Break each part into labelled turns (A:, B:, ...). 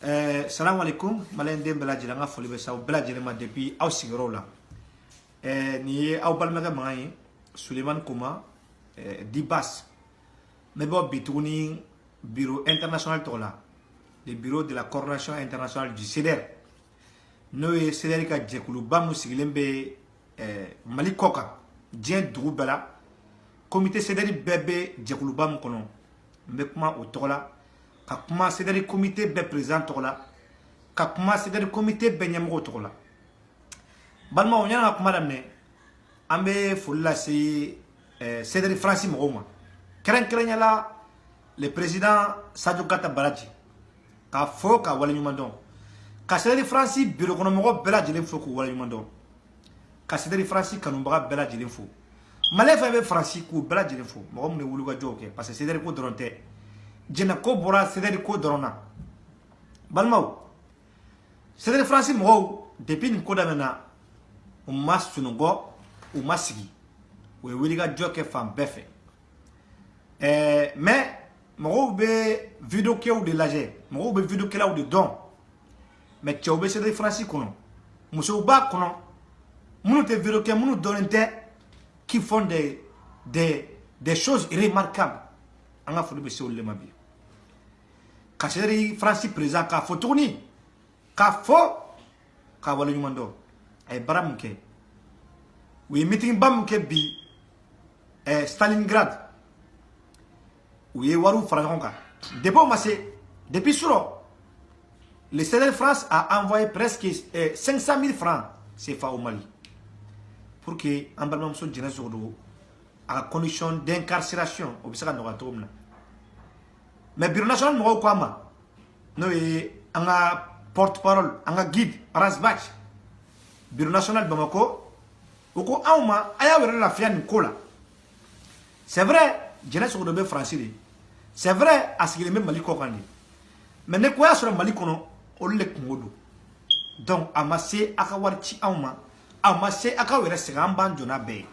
A: Salam alaikum, malin dem belaji la nga foli be saw belaji ma depuis aw sigoro la. Ni aw balmaga mai Suleiman Kouma Dibas. Mais bon bituni bureau international tola. Le bureau de la coordination internationale du CEDER. No e CEDER ka jekulu bamu sigilembe Mali koka dien dugu bela comité CEDER bebe jekulu bamu kono. Me kuma o tola ka kuma CEDER comité be président tola ka kuma CEDER comité be nyamgo tola. Balma o nyana kuma damne ambe fulla si CEDER France mo keren yala le président Sadio Kata Baraji ka fo ka wala nyumandon ka CEDER France bureau kono mo bela jelen fo ko wala nyumandon ka CEDER France kanu baga bela jelen fo malefa be France ko bela jelen fo mo mo ne wulu ga joke parce que CEDER ko doronte jena ko bora CEDER ko dorona balmaw CEDER France mo depuis ni ko damena o masungo o masigi we wuli ga joke fam befe mais mo be vidéo ke ou de lage mo be vidéo ke la ou de don mais tu obé CEDER France kono muso ba kono munu te vidéo ke munu donente qui font des choses remarquables anga fulu be sur le mabi ka CEDER France présent ka fo tourni ka fo ka wala nyumando ay baram ke we meeting bam ke bi Stalingrad oui, Warou Frangonka. Depuis Souro, le CEDER France a envoyé presque 500 000 francs CFA au Mali pour que l'emballement soit jeunesse à condition d'incarcération au Bissaka Noratomna. Mais le Bureau national Moro Kwama, nous avons un porte-parole, un guide, Rasbach, Bureau national Bamako, Oko Auma, Ayawere la Fian Kola. C'est vrai, jeunesse français. C'est vrai, à ce qu'il est même Mali Kokandi. Mais ne quoi sur le Mali Kono, on le Komodo. Donc, amassé Akawarchi Auma, amassé Akawere Seramban Jonabe.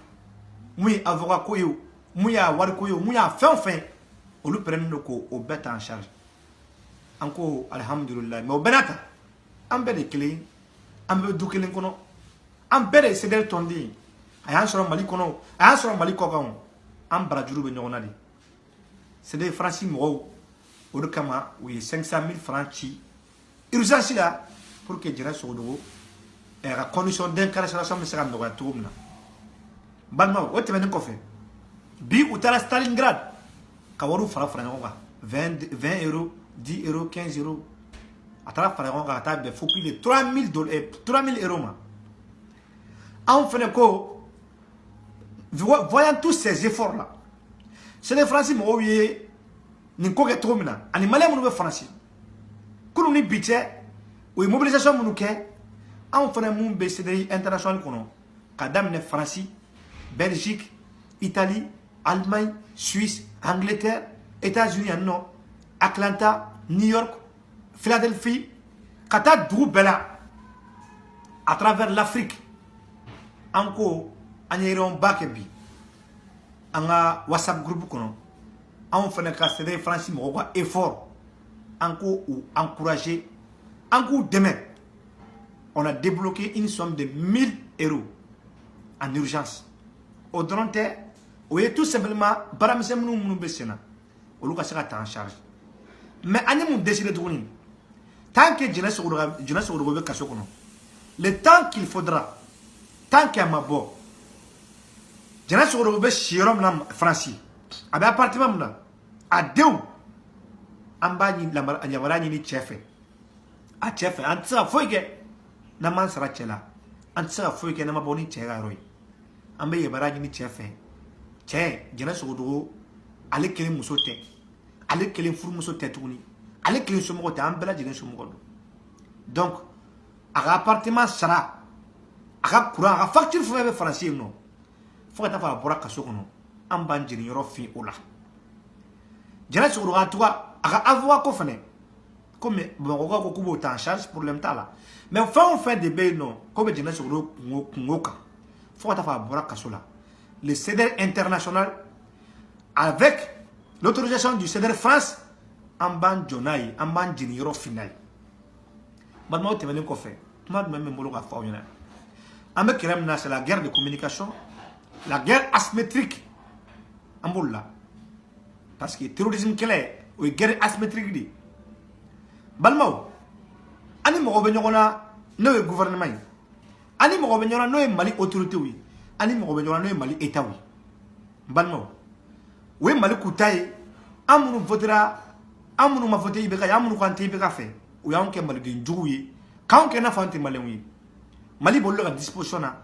A: Mouy avocat Koyo, Mouya Warkoyo, Mouya fin, on le prenne le co au bête en charge. Encore, Alhamdulillah, mais au Benata, Ambe de Killing, Ambe Dukeling Kono, Ambe de Cedel Tondi, I answer Mali Kono, I answer Mali Kokon, Ambra Juru Benonadi. CEDER France mo o de kama oui 500 000 francs ci urgence là pour que jira so do la condition d'incarcération me sera no toumna balma o te men ko fe bi utala Stalingrad ka waru fara nga 20 euros 10 euros 15 euros atara fara nga ta be faut plus de 3000 euros ma en fait ko voyant tous ces efforts là CEDER France mo wiye ni ko ke tromina ani malais mo be France kunu ni budget o mobilisation mo ke en fana mo be CEDER international kono kadam ne France Belgique Italie Allemagne Suisse Angleterre États-Unis non Atlanta New York Philadelphie kata Doubela à travers l'Afrique encore aniron bakebi anga WhatsApp groupe kono on fait ka CEDER France mo ko effort encore ou encourager encore demain on a débloqué une somme de 1000 euros en urgence au dronte ou est tout simplement baramse munu besena o luka saka en charge mais ani mu décider de tant que jeunesse o be kaso kono le temps qu'il faudra tant qu'il ma bo jana sogoro be shirom na France abi appartement na adew ambani lamar anyawarani ni chefe a chefe antsa foike na man sara chela antsa foike na maboni chega roi ambe ye baraji ni chefe che jana sogoro ale kele musote ale kele furu musote tuni ale kele somo ta ambela jina somo donc a appartement sara a courant a facture fo be français no faut que tu fasses pour kaso kono an ban jiri yoro fi ola jana suru ga tuwa aga avoir ko fane comme bon ko kubo ta en charge pour le temps là mais on fait des bails non comme jana suru ngoka faut que tu fasses pour kaso là le CEDER international avec l'autorisation du CEDER France en ban jonai en ban jiri yoro final Balma tɛmɛnen kɔfɛ kuma jumɛn bɛ n bolo k'a fɔ aw ɲɛna an bɛ kɛlɛ min na c'est la guerre de communication la guerre asymétrique an b'o la parce que terrorisme kɛlɛ o ye guerre asymétrique de ye balimaw ani mɔgɔ bɛ ɲɔgɔn na n'o ye gouvernement ye ani mɔgɔ bɛ ɲɔgɔn na n'o ye Mali autorité ye ani mɔgɔ bɛ ɲɔgɔn na n'o ye Mali état ye balimaw o ye Mali kuta ye an minnu votera an minnu ma voté IBK an minnu kan tɛ IBK fɛ o y'anw kɛ maliden jugu ye k'anw kɛ n'a fɔ an tɛ maliyɛnw ye Mali b'olu ka disposition na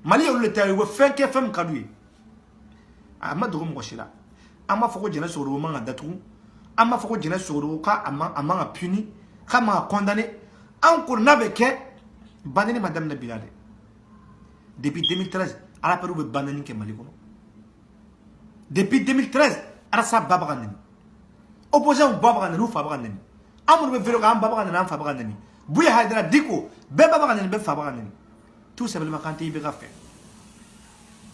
A: Mali y'olu le ta ye u bɛ fɛn kɛ fɛn min ka d'u ye a ma dogo mɔgɔ si la an b'a fɔ ko Jɛnɛ Sogoro man ka datugu an b'a fɔ ko Jɛnɛ Sogoro k'a man ka puni k'a man ka condamné an ko n'a bɛ kɛ banni ma daminɛ bi la dɛ depuis 2013 RAPR bɛ banni kɛ Mali kɔnɔ depuis 2013 Arasa ba bɛ ka nɛni opposants ba bɛ ka nɛni u fa bɛ ka nɛni an minnu bɛ vélo kan an ba bɛ ka nɛni an fa bɛ ka nɛni Buya Haidara Diko bɛɛ ba bɛ ka nɛni bɛɛ fa bɛ ka nɛni tout simplement kan tɛ IBK fɛ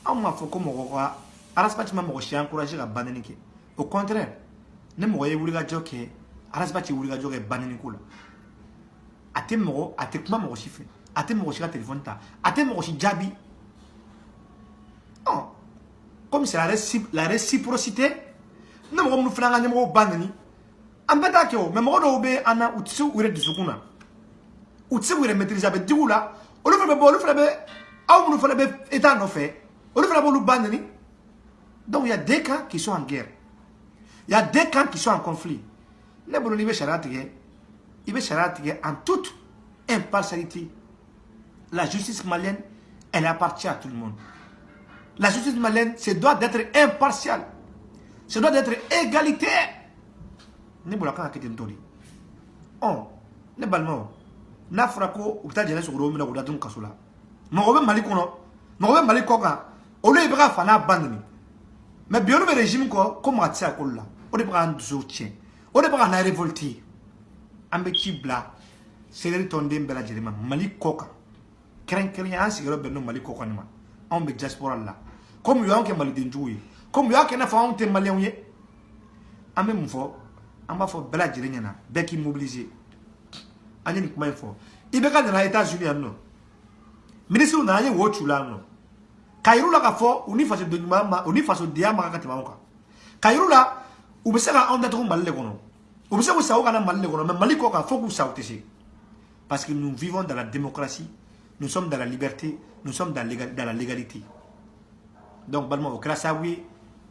A: anw m'a fɔ ko mɔgɔ ka Arasipati ma mɔgɔ si encouragé ka banni kɛ au contraire ne mɔgɔ ye wulikajɔ kɛ Arasipati ye wulikajɔ kɛ banni ko la a tɛ kuma mɔgɔ si fɛ a tɛ mɔgɔ si ka téléphone ta a tɛ mɔgɔ si jaabi comme c'est la réciprocité ne mɔgɔ minnu fana ka ɲɛmɔgɔw ba nɛni an bɛɛ t'a kɛ o mais mɔgɔ dɔw bɛ an na u tɛ se u yɛrɛ dusukun na u tɛ se k'u yɛrɛ maîtriser a bɛ digi u la olu fana bɛ bɔ olu fana bɛ aw minnu fana bɛ état nɔfɛ olu fana b'olu ba nɛni donc il y a des camps qui sont en guerre il y a des camps qui sont en conflit ne bolo n'i bɛ sariya tigɛ i bɛ sariya tigɛ en toute impartialité la justice malienne elle appartient à tout le monde la justice malienne se doit d'être impartiale se doit d'être égalitaire ne bolo kan ka kɛ ten tɔ de ne balimaw n'a fɔra ko u bɛ taa Jɛnɛ Sogoro minɛ k'u datugu kaso la mɔgɔ bɛ Mali kɔnɔ mɔgɔ bɛ Mali kɔ kan olu ye bɛ ka fa n'a ba nɛni mais bi olu bɛ régime kɔ ko maa tɛ se ka k'olu la o de bɛ k'an dusu tiɲɛ o de bɛ ka na révolte an bɛ ci bila Seleri tɔnden bɛɛ lajɛlen ma Mali kɔ kan kɛrɛnkɛrɛnya an sigiyɔrɔ bɛnnen don Mali kɔ kan ma anw bɛ diaspora la comme u y'anw kɛ maliden jugu ye comme u y'a kɛ i n'a fɔ anw tɛ maliyɛnw ye an bɛ mun fɔ an b'a fɔ bɛɛ lajɛlen ɲɛna bɛɛ k'i mobiliser an ye nin kuma in fɔ IBK nana États-Unis yan nɔ ministre nana an ye wo ci la yan nɔ ka yir'u la k'a fɔ u ni fasodenya ma kan ka tɛmɛ anw kan ka yir'u la u bɛ se ka anw datugu Mali de kɔnɔ u bɛ se k'u sa u kana Mali de kɔnɔ mais Mali kɔ kan fo k'u sa u tɛ se parce que nous vivons dans la démocratie nous sommes dans la liberté nous sommes dans la légalité donc balimaw o kɛra sababu ye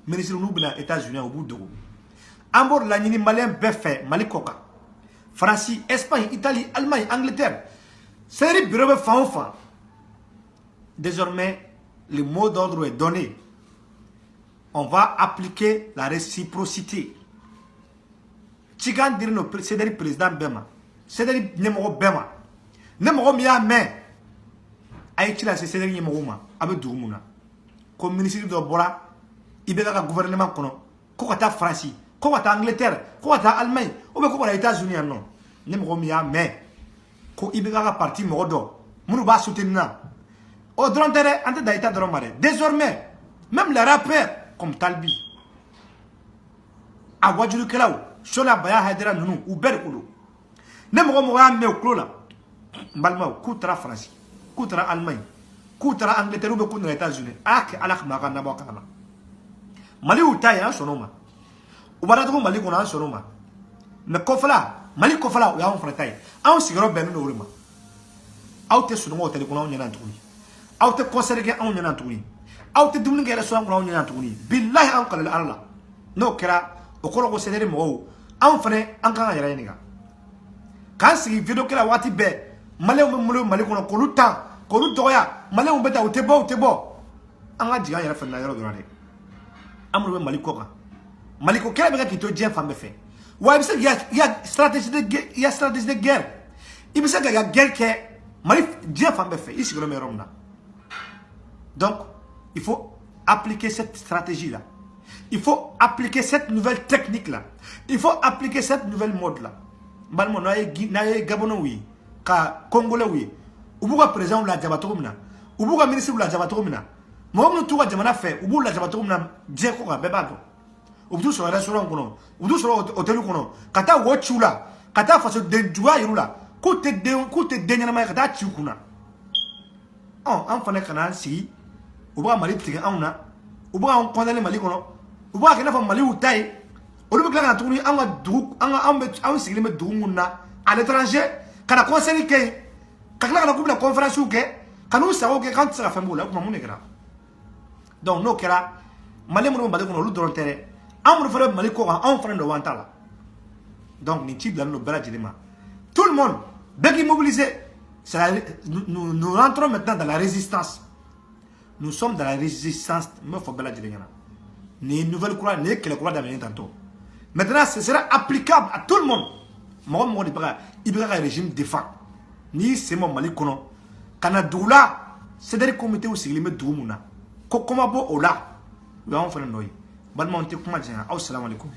A: ministre n'u bɛna États-Unis u b'u dogo an b'o laɲini maliyɛn bɛɛ fɛ Mali kɔ kan France Espagne Italie Allemagne Angleterre c'est-à-dire bureau bɛ fan o fan désormais le mot d'ordre est donné on va appliquer la réciprocité cikan diri no c'est-à-dire président bɛɛ ma c'est-à-dire ɲɛmɔgɔ bɛɛ ma ne mɔgɔ min y'a mɛn a ye ci lase c'est-à-dire ɲɛmɔgɔw ma a bɛ dugu mun na ko ministre dɔ bɔra IBK ka gouvernement kɔnɔ ko ka taa France ko ka taa Angleterre ko ka taa Allemagne ou bien ko ka taa États-Unis yan nɔ ne mɔgɔ min y'a mɛn ko IBK ka parti mɔgɔ dɔ minnu b'a soutenir na o dɔrɔn tɛ dɛ an tɛ da État dɔrɔn ma dɛ désormais même les rappeurs comme Talbi a wajulukɛlaw Sona Baya Haidara ninnu u bɛɛ de ko don ne mɔgɔ y'a mɛn u tulo la n balimaw k'u taara France k'u taara Allemagne k'u taara Angleterre ou bien k'u nana États-Unis a y'a kɛ Ala kama a ka nabɔ kalama Mali y'u ta ye an sɔnn'o ma u b'a datugu Mali kɔnɔ an sɔnn'o ma mais kɔfɛla Mali kɔfɛla o y'anw fana ta ye anw sigiyɔrɔ bɛnnen don o de ma aw tɛ sunɔgɔ hôtel kɔnɔ anw ɲɛna tuguni aw tɛ concert kɛ anw ɲɛna tuguni aw tɛ dumuni kɛ restaurant kɔnɔ anw ɲɛna tuguni bilahi anw kalila Ala la n'o kɛra o kɔrɔ ko CNL mɔgɔw anw fana an kan ka yɛrɛ ɲininka k'an sigi video kɛla waati bɛɛ maliyɛnw bɛ malo Mali kɔnɔ k'olu tan k'olu dɔgɔya maliyɛnw bɛ taa u tɛ bɔ an ka jigin an yɛrɛ fana na yɔrɔ dɔrɔn dɛ an minnu bɛ Mali kɔ kan Mali ko kɛlɛ bɛ kɛ k'i to diɲɛ fan bɛɛ fɛ wa i bɛ se k'i ya stratégie de guerre i bɛ se ka guerre kɛ Mali diɲɛ fan bɛɛ fɛ i sigiyɔrɔ bɛ yɔrɔ min na donc il faut appliquer cette stratégie là il faut appliquer cette nouvelle technique là il faut appliquer cette nouvelle mode là balimaw n'a ye Gabonnaw ye ka Congolais ye u b'u ka président lajaba cogo min na u b'u ka ministre lajaba cogo min na mɔgɔ minnu t'u ka jamana fɛ u b'u lajaba cogo min na diɲɛ kɔ kan bɛɛ b'a dɔn u bɛ t'u sɔrɔ restaurant kɔnɔ u bɛ t'u sɔrɔ hôtel kɔnɔ ka taa wo ci u la ka taa fasoden juguya yir'u la k'u tɛ den ɲɛnama ye ka taa ci u kunna an fana ka n'an sigi u bɛ ka Mali tigɛ anw na u bɛ k'an condamner Mali kɔnɔ u bɛ ka kɛ i n'a fɔ Mali y'u ta ye olu bɛ tila ka na tuguni an ka dugu anw sigilen bɛ dugu minnu na à l'étranger ka na concert kɛ yen ka tila ka na k'u bɛna conférence kɛ ka n'u sago kɛ k'an tɛ se ka fɛn b'o la o tuma mun de kɛra donc n'o kɛra Mali minnu bɛ Mali kɔnɔ olu dɔrɔn tɛ dɛ an minnu fana bɛ Mali kɔ kan anw fana dɔ b'an ta la donc nin ci bilalen don bɛɛ lajɛlen ma tout le monde bɛɛ k'i mobiliser nous rentrons maintenant dans la résistance nous sommes dans la résistance n bɛ fɔ bɛɛ lajɛlen ɲɛna nin ye nouvelle kura nin ye kɛlɛ kura daminɛ tantôt maintenant ce sera applicable à tout le monde mɔgɔ mɔgɔ de bɛ ka i bɛ ka régime défend n'i y'i sen bɔ Mali kɔnɔ ka na dugu la c'est-à-dire comité sigilen bɛ dugu mun na ko kɔma bɔ o la o y'anw fana nɔ ye balimaw tɛ kuma janya aw salamu aleykum